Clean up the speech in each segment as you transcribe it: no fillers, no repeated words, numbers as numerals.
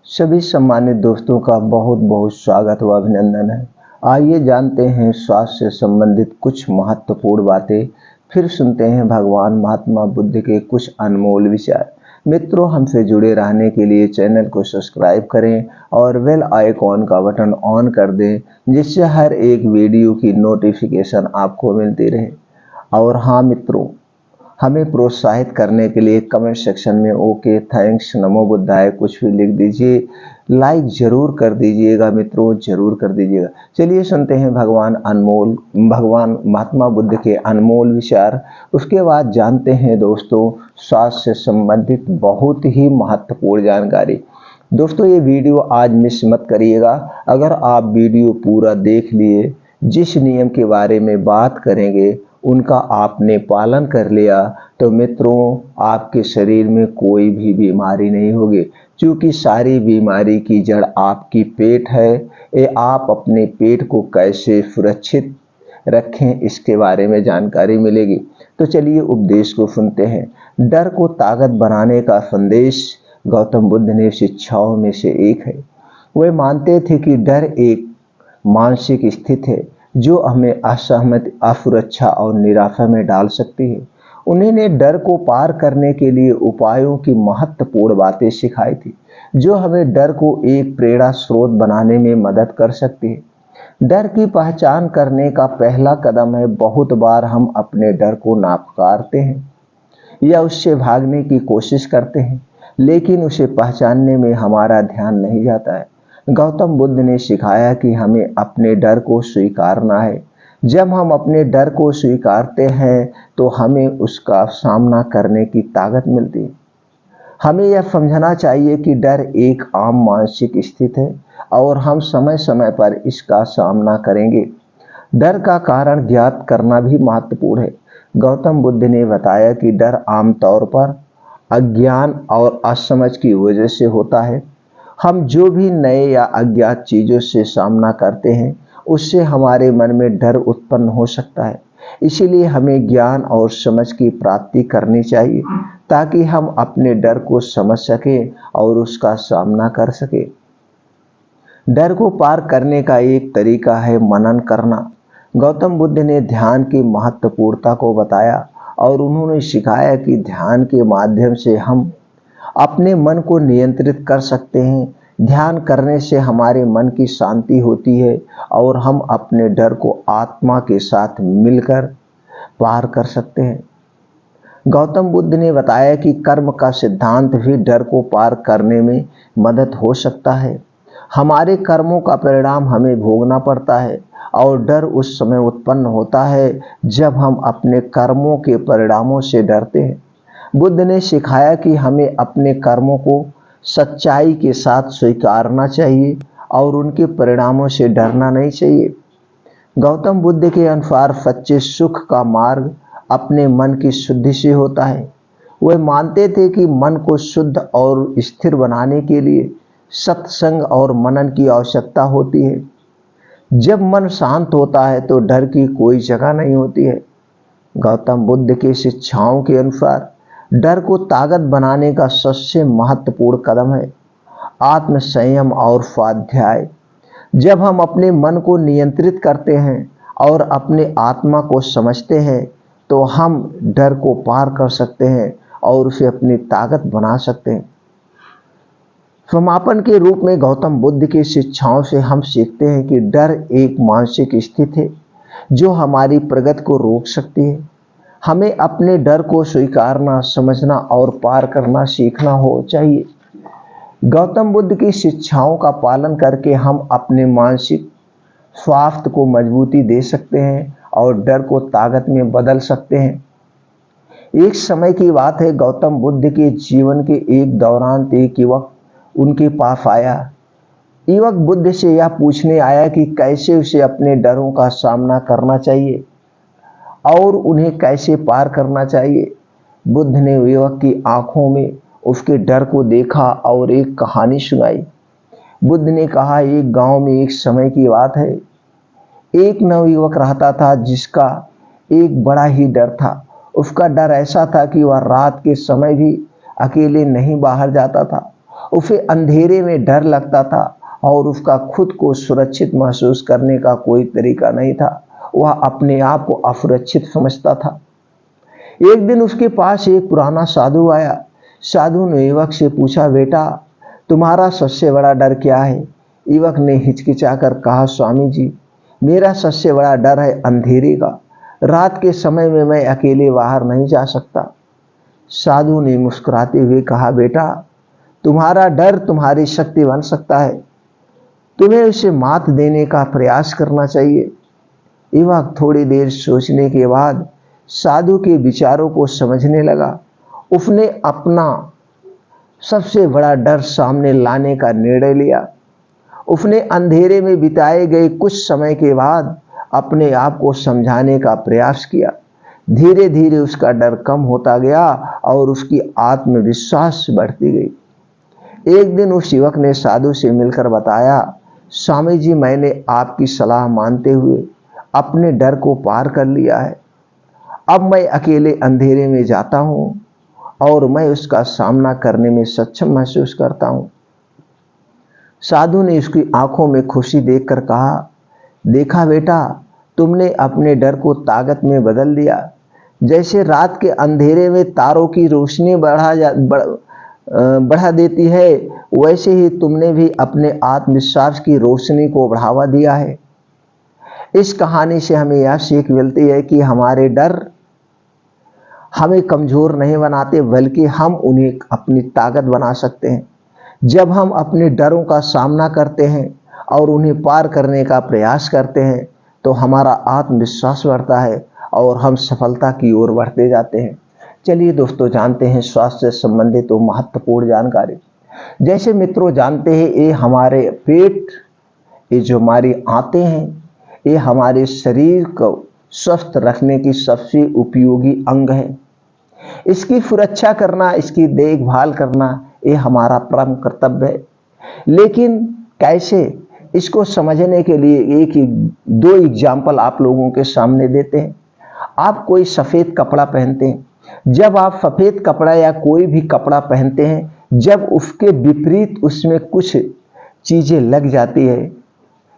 सभी सम्मानित दोस्तों का बहुत बहुत स्वागत व अभिनंदन है। आइए जानते हैं स्वास्थ्य से संबंधित कुछ महत्वपूर्ण बातें। फिर सुनते हैं भगवान महात्मा बुद्ध के कुछ अनमोल विचार। मित्रों, हमसे जुड़े रहने के लिए चैनल को सब्सक्राइब करें और बेल आइकॉन का बटन ऑन कर दें, जिससे हर एक वीडियो की नोटिफिकेशन आपको मिलती रहे। और हाँ मित्रों, हमें प्रोत्साहित करने के लिए कमेंट सेक्शन में ओके, थैंक्स, नमो बुद्धाय कुछ भी लिख दीजिए। लाइक जरूर कर दीजिएगा मित्रों, जरूर कर दीजिएगा। चलिए सुनते हैं भगवान महात्मा बुद्ध के अनमोल विचार। उसके बाद जानते हैं दोस्तों स्वास्थ्य से संबंधित बहुत ही महत्वपूर्ण जानकारी। दोस्तों, ये वीडियो आज मिस मत करिएगा। अगर आप वीडियो पूरा देख लिए, जिस नियम के बारे में बात करेंगे उनका आपने पालन कर लिया, तो मित्रों आपके शरीर में कोई भी बीमारी नहीं होगी, क्योंकि सारी बीमारी की जड़ आपकी पेट है। ये आप अपने पेट को कैसे सुरक्षित रखें इसके बारे में जानकारी मिलेगी। तो चलिए उपदेश को सुनते हैं। डर को ताकत बनाने का संदेश गौतम बुद्ध ने शिक्षाओं में से एक है। वे मानते थे कि डर एक मानसिक स्थिति है जो हमें असहमति, असुरक्षा और निराशा में डाल सकती है। उन्होंने डर को पार करने के लिए उपायों की महत्वपूर्ण बातें सिखाई थी, जो हमें डर को एक प्रेरणा स्रोत बनाने में मदद कर सकती है। डर की पहचान करने का पहला कदम है, बहुत बार हम अपने डर को नकारते हैं या उससे भागने की कोशिश करते हैं, लेकिन उसे पहचानने में हमारा ध्यान नहीं जाता है। गौतम बुद्ध ने सिखाया कि हमें अपने डर को स्वीकारना है। जब हम अपने डर को स्वीकारते हैं तो हमें उसका सामना करने की ताकत मिलती है। हमें यह समझना चाहिए कि डर एक आम मानसिक स्थिति है और हम समय समय पर इसका सामना करेंगे। डर का कारण ज्ञात करना भी महत्वपूर्ण है। गौतम बुद्ध ने बताया कि डर आमतौर पर अज्ञान और असमझ की वजह से होता है। हम जो भी नए या अज्ञात चीजों से सामना करते हैं, उससे हमारे मन में डर उत्पन्न हो सकता है। इसीलिए हमें ज्ञान और समझ की प्राप्ति करनी चाहिए, ताकि हम अपने डर को समझ सकें और उसका सामना कर सकें। डर को पार करने का एक तरीका है मनन करना। गौतम बुद्ध ने ध्यान की महत्वपूर्णता को बताया और उन्होंने सिखाया कि ध्यान के माध्यम से हम अपने मन को नियंत्रित कर सकते हैं। ध्यान करने से हमारे मन की शांति होती है और हम अपने डर को आत्मा के साथ मिलकर पार कर सकते हैं। गौतम बुद्ध ने बताया कि कर्म का सिद्धांत भी डर को पार करने में मदद हो सकता है। हमारे कर्मों का परिणाम हमें भोगना पड़ता है और डर उस समय उत्पन्न होता है जब हम अपने कर्मों के परिणामों से डरते हैं। बुद्ध ने सिखाया कि हमें अपने कर्मों को सच्चाई के साथ स्वीकारना चाहिए और उनके परिणामों से डरना नहीं चाहिए। गौतम बुद्ध के अनुसार सच्चे सुख का मार्ग अपने मन की शुद्धि से होता है। वे मानते थे कि मन को शुद्ध और स्थिर बनाने के लिए सत्संग और मनन की आवश्यकता होती है। जब मन शांत होता है तो डर की कोई जगह नहीं होती है। गौतम बुद्ध की शिक्षाओं के अनुसार डर को ताकत बनाने का सबसे महत्वपूर्ण कदम है आत्म संयम और स्वाध्याय। जब हम अपने मन को नियंत्रित करते हैं और अपने आत्मा को समझते हैं, तो हम डर को पार कर सकते हैं और उसे अपनी ताकत बना सकते हैं। समापन के रूप में गौतम बुद्ध की शिक्षाओं से हम सीखते हैं कि डर एक मानसिक स्थिति है जो हमारी प्रगति को रोक सकती है। हमें अपने डर को स्वीकारना, समझना और पार करना सीखना हो चाहिए। गौतम बुद्ध की शिक्षाओं का पालन करके हम अपने मानसिक स्वास्थ्य को मजबूती दे सकते हैं और डर को ताकत में बदल सकते हैं। एक समय की बात है, गौतम बुद्ध के जीवन के एक दौरान एक युवक उनके पास आया। युवक बुद्ध से यह पूछने आया कि कैसे उसे अपने डरों का सामना करना चाहिए और उन्हें कैसे पार करना चाहिए। बुद्ध ने युवक की आंखों में उसके डर को देखा और एक कहानी सुनाई। बुद्ध ने कहा, एक गांव में एक समय की बात है, एक नवयुवक रहता था जिसका एक बड़ा ही डर था। उसका डर ऐसा था कि वह रात के समय भी अकेले नहीं बाहर जाता था। उसे अंधेरे में डर लगता था और उसका खुद को सुरक्षित महसूस करने का कोई तरीका नहीं था। वह अपने आप को असुरक्षित समझता था। एक दिन उसके पास एक पुराना साधु आया। साधु ने युवक से पूछा, बेटा तुम्हारा सबसे बड़ा डर क्या है? युवक ने हिचकिचाकर कहा, स्वामी जी मेरा सबसे बड़ा डर है अंधेरे का। रात के समय में मैं अकेले बाहर नहीं जा सकता। साधु ने मुस्कुराते हुए कहा, बेटा तुम्हारा डर तुम्हारी शक्ति बन सकता है, तुम्हें उसे मात देने का प्रयास करना चाहिए। युवक थोड़ी देर सोचने के बाद साधु के विचारों को समझने लगा। उसने अपना सबसे बड़ा डर सामने लाने का निर्णय लिया। उसने अंधेरे में बिताए गए कुछ समय के बाद अपने आप को समझाने का प्रयास किया। धीरे धीरे उसका डर कम होता गया और उसकी आत्मविश्वास बढ़ती गई। एक दिन उस युवक ने साधु से मिलकर बताया, स्वामी जी मैंने आपकी सलाह मानते हुए अपने डर को पार कर लिया है। अब मैं अकेले अंधेरे में जाता हूं और मैं उसका सामना करने में सक्षम महसूस करता हूं। साधु ने उसकी आंखों में खुशी देखकर कहा, देखा बेटा तुमने अपने डर को ताकत में बदल दिया। जैसे रात के अंधेरे में तारों की रोशनी बढ़ा देती है, वैसे ही तुमने भी अपने आत्मविश्वास की रोशनी को बढ़ावा दिया है। इस कहानी से हमें यह सीख मिलती है कि हमारे डर हमें कमजोर नहीं बनाते, बल्कि हम उन्हें अपनी ताकत बना सकते हैं। जब हम अपने डरों का सामना करते हैं और उन्हें पार करने का प्रयास करते हैं तो हमारा आत्मविश्वास बढ़ता है और हम सफलता की ओर बढ़ते जाते हैं। चलिए दोस्तों, जानते हैं स्वास्थ्य से संबंधित तो महत्वपूर्ण जानकारी। जैसे मित्रों जानते हैं, ये हमारे पेट, ये जो हमारी आंतें हैं, ये हमारे शरीर को स्वस्थ रखने की सबसे उपयोगी अंग है। इसकी सुरक्षा करना, इसकी देखभाल करना ये हमारा परम कर्तव्य है। लेकिन कैसे, इसको समझने के लिए दो एग्जाम्पल आप लोगों के सामने देते हैं। आप कोई सफेद कपड़ा पहनते हैं, जब आप सफेद कपड़ा या कोई भी कपड़ा पहनते हैं, जब उसके विपरीत उसमें कुछ चीजें लग जाती है,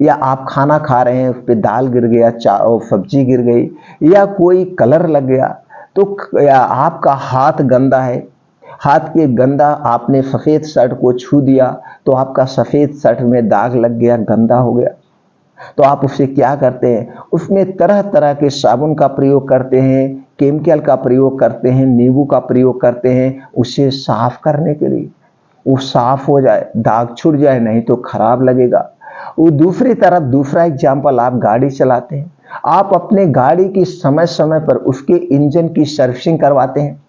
या आप खाना खा रहे हैं उस पर दाल गिर गया, सब्जी गिर गई, या कोई कलर लग गया, तो या आपका हाथ गंदा है, हाथ के गंदा आपने सफेद शर्ट को छू दिया तो आपका सफेद शर्ट में दाग लग गया, गंदा हो गया। तो आप उससे क्या करते हैं? उसमें तरह तरह के साबुन का प्रयोग करते हैं, केमिकल का प्रयोग करते हैं, नींबू का प्रयोग करते हैं उसे साफ करने के लिए, वो साफ हो जाए, दाग छूट जाए, नहीं तो खराब लगेगा। वो दूसरी तरफ दूसरा एग्जाम्पल, आप गाड़ी चलाते हैं, आप अपने गाड़ी की समय समय पर उसके इंजन की सर्विसिंग करवाते हैं।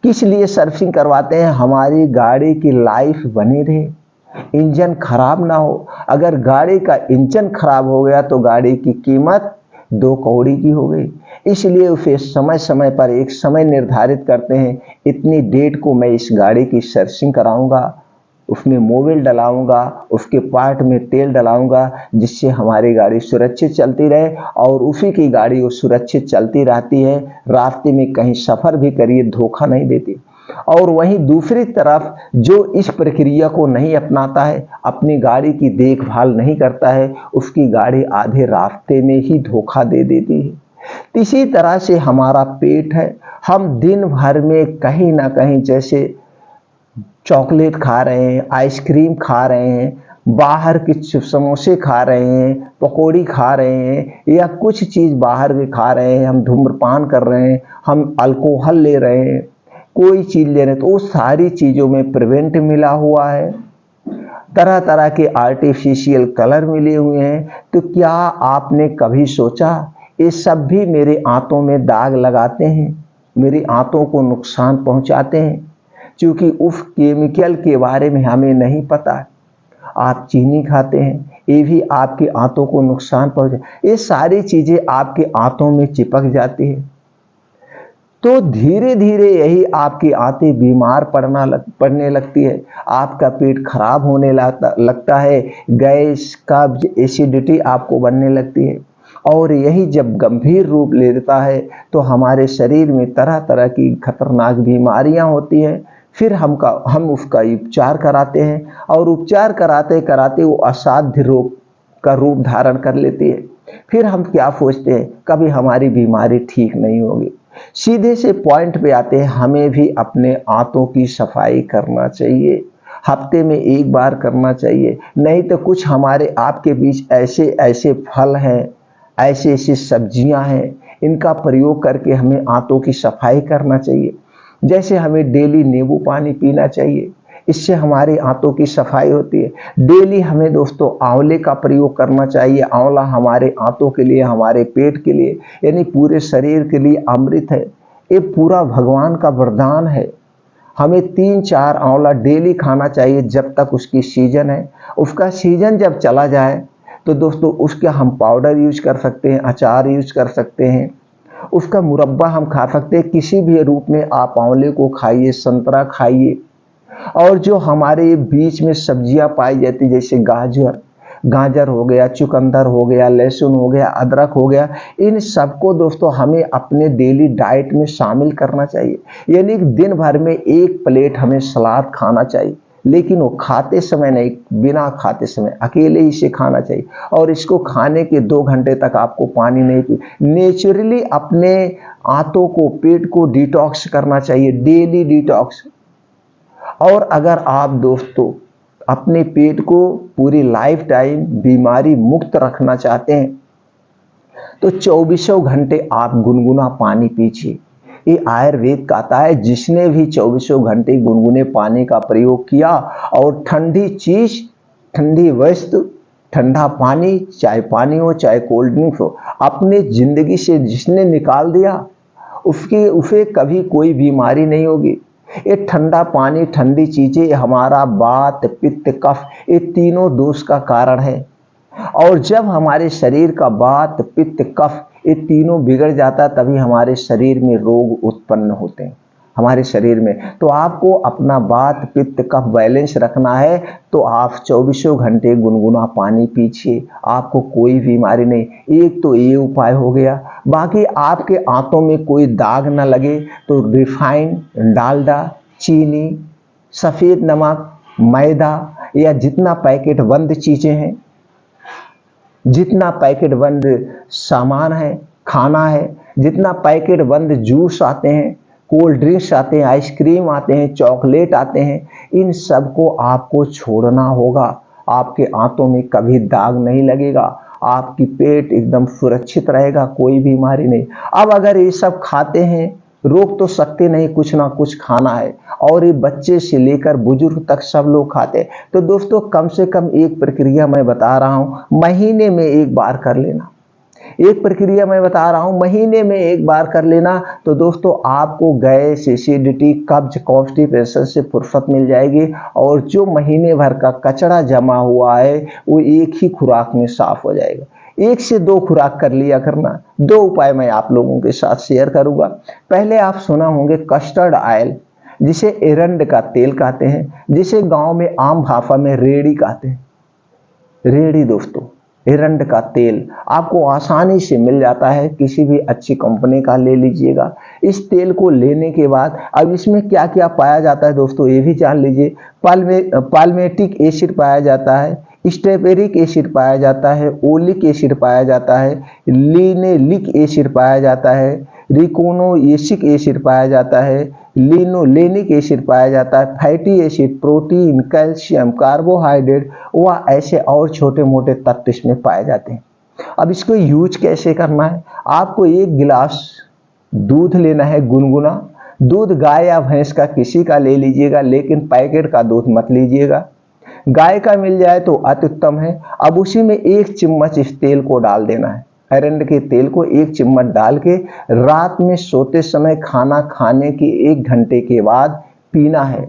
किस लिए सर्विसिंग करवाते हैं? हमारी गाड़ी की लाइफ बनी रहे, इंजन खराब ना हो। अगर गाड़ी का इंजन खराब हो गया तो गाड़ी की कीमत 2 कौड़ी की हो गई। इसलिए उसे समय समय पर एक समय निर्धारित करते हैं, इतनी डेट को मैं इस गाड़ी की सर्विसिंग कराऊंगा, उसमें मोबिल डलाऊंगा, उसके पार्ट में तेल डलाऊंगा, जिससे हमारी गाड़ी सुरक्षित चलती रहे और उसी की गाड़ी वो सुरक्षित चलती रहती है, रास्ते में कहीं सफ़र भी करिए धोखा नहीं देती। और वहीं दूसरी तरफ जो इस प्रक्रिया को नहीं अपनाता है, अपनी गाड़ी की देखभाल नहीं करता है, उसकी गाड़ी आधे रास्ते में ही धोखा दे देती है। इसी तरह से हमारा पेट है, हम दिन भर में कहीं ना कहीं जैसे चॉकलेट खा रहे हैं, आइसक्रीम खा रहे हैं, बाहर के समोसे खा रहे हैं, पकौड़ी खा रहे हैं, या कुछ चीज़ बाहर के खा रहे हैं, हम धूम्रपान कर रहे हैं, हम अल्कोहल ले रहे हैं, कोई चीज़ ले रहे हैं, तो वो सारी चीज़ों में प्रिवेंट मिला हुआ है, तरह तरह के आर्टिफिशियल कलर मिले हुए हैं। तो क्या आपने कभी सोचा ये सब भी मेरे आंतों में दाग लगाते हैं, मेरी आंतों को नुकसान पहुंचाते हैं? क्योंकि उस केमिकल के बारे में हमें नहीं पता। आप चीनी खाते हैं, ये भी आपकी आंतों को नुकसान पहुंचा, ये सारी चीजें आपके आंतों में चिपक जाती है। तो धीरे धीरे यही आपकी आंतें बीमार पड़ने लगती है, आपका पेट खराब होने लगता है, गैस का एसिडिटी आपको बनने लगती है। और यही जब गंभीर रूप लेता है तो हमारे शरीर में तरह तरह की खतरनाक बीमारियां होती हैं। फिर हम उसका उपचार कराते हैं और उपचार कराते कराते वो असाध्य रोग का रूप धारण कर लेती है। फिर हम क्या सोचते हैं, कभी हमारी बीमारी ठीक नहीं होगी। सीधे से पॉइंट पे आते हैं, हमें भी अपने आंतों की सफाई करना चाहिए, हफ्ते में एक बार करना चाहिए। नहीं तो कुछ हमारे आपके बीच ऐसे ऐसे फल हैं, ऐसी ऐसी सब्जियां हैं, इनका प्रयोग करके हमें आंतों की सफाई करना चाहिए। जैसे हमें डेली नींबू पानी पीना चाहिए, इससे हमारे आंतों की सफाई होती है। डेली हमें दोस्तों आंवले का प्रयोग करना चाहिए। आंवला हमारे आंतों के लिए, हमारे पेट के लिए, यानी पूरे शरीर के लिए अमृत है। ये पूरा भगवान का वरदान है। हमें 3-4 आंवला डेली खाना चाहिए जब तक उसकी सीजन है। उसका सीजन जब चला जाए तो दोस्तों उसका हम पाउडर यूज कर सकते हैं, अचार यूज कर सकते हैं, उसका मुरब्बा हम खा सकते हैं। किसी भी रूप में आप आंवले को खाइए, संतरा खाइए। और जो हमारे बीच में सब्जियां पाई जाती जैसे गाजर गाजर हो गया, चुकंदर हो गया, लहसुन हो गया, अदरक हो गया, इन सबको दोस्तों हमें अपने डेली डाइट में शामिल करना चाहिए। यानी कि दिन भर में एक प्लेट हमें सलाद खाना चाहिए, लेकिन वो खाते समय नहीं, बिना खाते समय अकेले ही इसे खाना चाहिए। और इसको खाने के 2 घंटे तक आपको पानी नहीं पी, नेचुरली अपने आंतों को, पेट को डिटॉक्स करना चाहिए, डेली डिटॉक्स। और अगर आप दोस्तों अपने पेट को पूरी लाइफ टाइम बीमारी मुक्त रखना चाहते हैं तो 24 घंटे आप गुनगुना पानी पीजिए। ये आयुर्वेद कहता है, जिसने भी 24 घंटे गुनगुने पानी का प्रयोग किया और ठंडी चीज, ठंडी वस्तु, ठंडा पानी, चाहे पानी हो चाहे कोल्ड ड्रिंक हो, अपने जिंदगी से जिसने निकाल दिया उसके उसे कभी कोई बीमारी नहीं होगी। ये ठंडा पानी, ठंडी चीजें हमारा वात, पित्त, कफ, ये तीनों दोष का कारण है। और जब हमारे शरीर का वात, पित्त, कफ ये तीनों बिगड़ जाता है, तभी हमारे शरीर में रोग उत्पन्न होते हैं हमारे शरीर में। तो आपको अपना वात, पित्त, कफ बैलेंस रखना है तो आप 24 घंटे गुनगुना पानी पीजिए, आपको कोई बीमारी नहीं। एक तो ये उपाय हो गया। बाकी आपके आंतों में कोई दाग ना लगे तो रिफाइंड, डालडा, चीनी, सफ़ेद नमक, मैदा या जितना पैकेट बंद चीज़ें हैं, जितना पैकेट बंद सामान है, खाना है, जितना पैकेट बंद जूस आते हैं, कोल्ड ड्रिंक्स आते हैं, आइसक्रीम आते हैं, चॉकलेट आते हैं, इन सब को आपको छोड़ना होगा। आपके आंतों में कभी दाग नहीं लगेगा, आपकी पेट एकदम सुरक्षित रहेगा, कोई बीमारी नहीं। अब अगर ये सब खाते हैं, रोक तो सकते नहीं, कुछ ना कुछ खाना है। और ये बच्चे से लेकर बुजुर्ग तक सब लोग खाते हैं। तो दोस्तों कम से कम एक प्रक्रिया मैं बता रहा हूं, महीने में एक बार कर लेना। एक प्रक्रिया मैं बता रहा हूं, महीने में एक बार कर लेना तो दोस्तों आपको गैस, एसिडिटी, कब्ज, कॉन्स्टिपेशन से फुर्सत मिल जाएगी। और जो महीने भर का कचरा जमा हुआ है वो एक ही खुराक में साफ हो जाएगा। 1 से 2 खुराक कर लिया करना। 2 उपाय मैं आप लोगों के साथ शेयर करूंगा। पहले आप सुना होंगे कस्टर्ड ऑयल, जिसे एरंड का तेल कहते हैं, जिसे गांव में आम भाषा में रेड़ी कहते हैं। रेड़ी दोस्तों, एरंड का तेल आपको आसानी से मिल जाता है, किसी भी अच्छी कंपनी का ले लीजिएगा। इस तेल को लेने के बाद अब इसमें क्या क्या पाया जाता है दोस्तों ये भी जान लीजिए। पाल्मेटिक एसिड पाया जाता है, स्टेपेरिक एसिड पाया जाता है, ओलिक एसिड पाया जाता है, लिनोलिक एसिड पाया जाता है, रिकोनोएसिक एसिड पाया जाता है, लिनोलेनिक एसिड पाया जाता है, fatty acid, protein, calcium, carbohydrate व ऐसे और छोटे मोटे तत्व इसमें पाए जाते हैं। अब इसको यूज कैसे करना है, आपको 1 गिलास दूध लेना है, गुनगुना दूध, गाय या भैंस का किसी का ले लीजिएगा, लेकिन पैकेट का दूध मत लीजिएगा। गाय का मिल जाए तो अति उत्तम है। अब उसी में 1 चम्मच इस तेल को डाल देना है, एरंड के तेल को 1 चम्मच डाल के रात में सोते समय खाना खाने के 1 घंटे के बाद पीना है।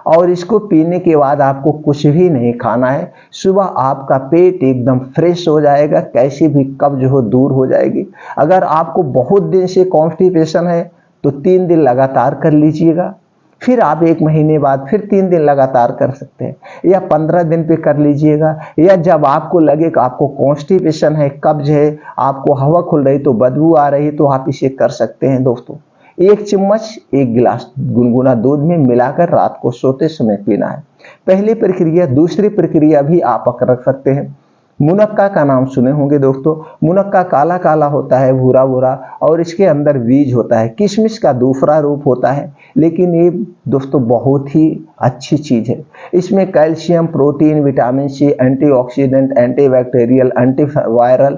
और इसको पीने के बाद आपको कुछ भी नहीं खाना है। सुबह आपका पेट एकदम फ्रेश हो जाएगा, कैसी भी कब्ज हो दूर हो जाएगी। अगर आपको बहुत दिन से कॉन्स्टिपेशन है तो 3 दिन लगातार कर लीजिएगा, फिर आप 1 महीने बाद फिर 3 दिन लगातार कर सकते हैं, या 15 दिन पे कर लीजिएगा। या जब आपको लगे कि आपको कॉन्स्टिपेशन है, कब्ज है, आपको हवा खुल रही तो बदबू आ रही तो आप इसे कर सकते हैं दोस्तों। 1 चम्मच 1 गिलास गुनगुना दूध में मिलाकर रात को सोते समय पीना है। पहली प्रक्रिया। दूसरी प्रक्रिया भी आप रख सकते हैं। मुनक्का का नाम सुने होंगे दोस्तों। मुनक्का काला काला होता है, भूरा भूरा, और इसके अंदर बीज होता है। किशमिश का दूसरा रूप होता है, लेकिन ये दोस्तों बहुत ही अच्छी चीज है। इसमें calcium, protein, vitamin C, antioxidant, antibacterial, antiviral,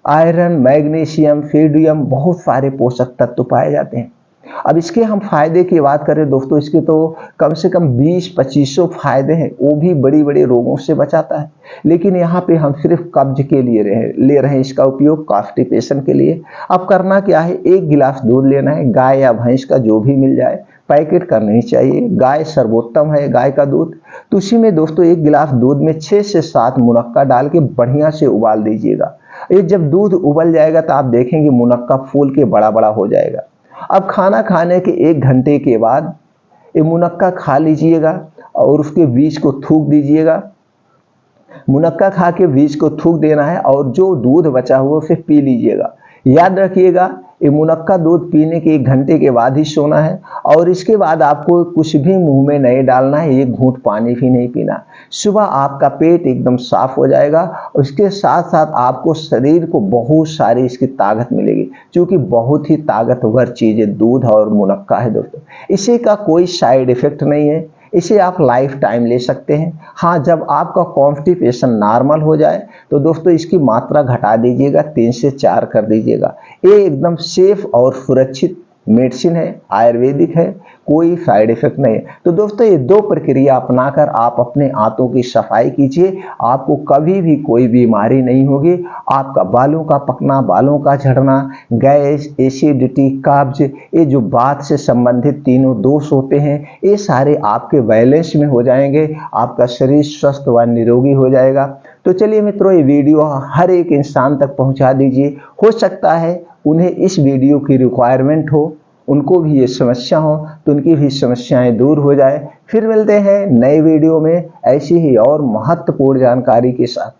iron, magnesium, sodium, बहुत सारे पोषक तत्व पाए जाते हैं। अब इसके हम फायदे की बात करें दोस्तों, इसके तो कम से कम 20-2500 फायदे हैं, वो भी बड़ी बड़ी रोगों से बचाता है। लेकिन यहाँ पे हम सिर्फ कब्ज के लिए ले रहे हैं इसका उपयोग, कॉन्स्टिपेशन के लिए। अब करना क्या है, 1 गिलास दूध लेना है, गाय या भैंस का जो भी मिल जाए, पैकेट का नहीं चाहिए, गाय सर्वोत्तम है, गाय का दूध। तो उसी में दोस्तों 1 गिलास दूध में 6 से 7 मुनक्का डाल के बढ़िया से उबाल दीजिएगा। ये जब दूध उबल जाएगा तो आप देखेंगे मुनक्का फूल के बड़ा बड़ा हो जाएगा। अब खाना खाने के 1 घंटे के बाद ये मुनक्का खा लीजिएगा और उसके बीज को थूक दीजिएगा। मुनक्का खा के बीज को थूक देना है और जो दूध बचा हुआ उसे पी लीजिएगा। याद रखिएगा, ये मुनक्का दूध पीने के 1 घंटे के बाद ही सोना है, और इसके बाद आपको कुछ भी मुंह में नहीं डालना है, 1 घूंट पानी भी नहीं पीना। सुबह आपका पेट एकदम साफ हो जाएगा, और इसके साथ साथ आपको शरीर को बहुत सारी इसकी ताकत मिलेगी, क्योंकि बहुत ही ताकतवर चीज है दूध और मुनक्का है दोस्तों। इसी का कोई साइड इफेक्ट नहीं है, इसे आप लाइफ टाइम ले सकते हैं। हाँ, जब आपका कॉन्स्टिपेशन नॉर्मल हो जाए तो दोस्तों इसकी मात्रा घटा दीजिएगा, 3 से 4 कर दीजिएगा। ये एकदम सेफ और सुरक्षित मेडिसिन है, आयुर्वेदिक है, कोई साइड इफेक्ट नहीं है। तो दोस्तों ये 2 प्रक्रिया अपनाकर आप अपने आंतों की सफाई कीजिए, आपको कभी भी कोई बीमारी नहीं होगी। आपका बालों का पकना, बालों का झड़ना, गैस, एसिडिटी, कब्ज, ये जो बात से संबंधित तीनों दोष होते हैं, ये सारे आपके बैलेंस में हो जाएंगे, आपका शरीर स्वस्थ व निरोगी हो जाएगा। तो चलिए मित्रों, ये वीडियो हर एक इंसान तक पहुंचा दीजिए। हो सकता है उन्हें इस वीडियो की रिक्वायरमेंट हो, उनको भी ये समस्या हो, तो उनकी भी समस्याएं दूर हो जाए। फिर मिलते हैं नए वीडियो में ऐसी ही और महत्वपूर्ण जानकारी के साथ।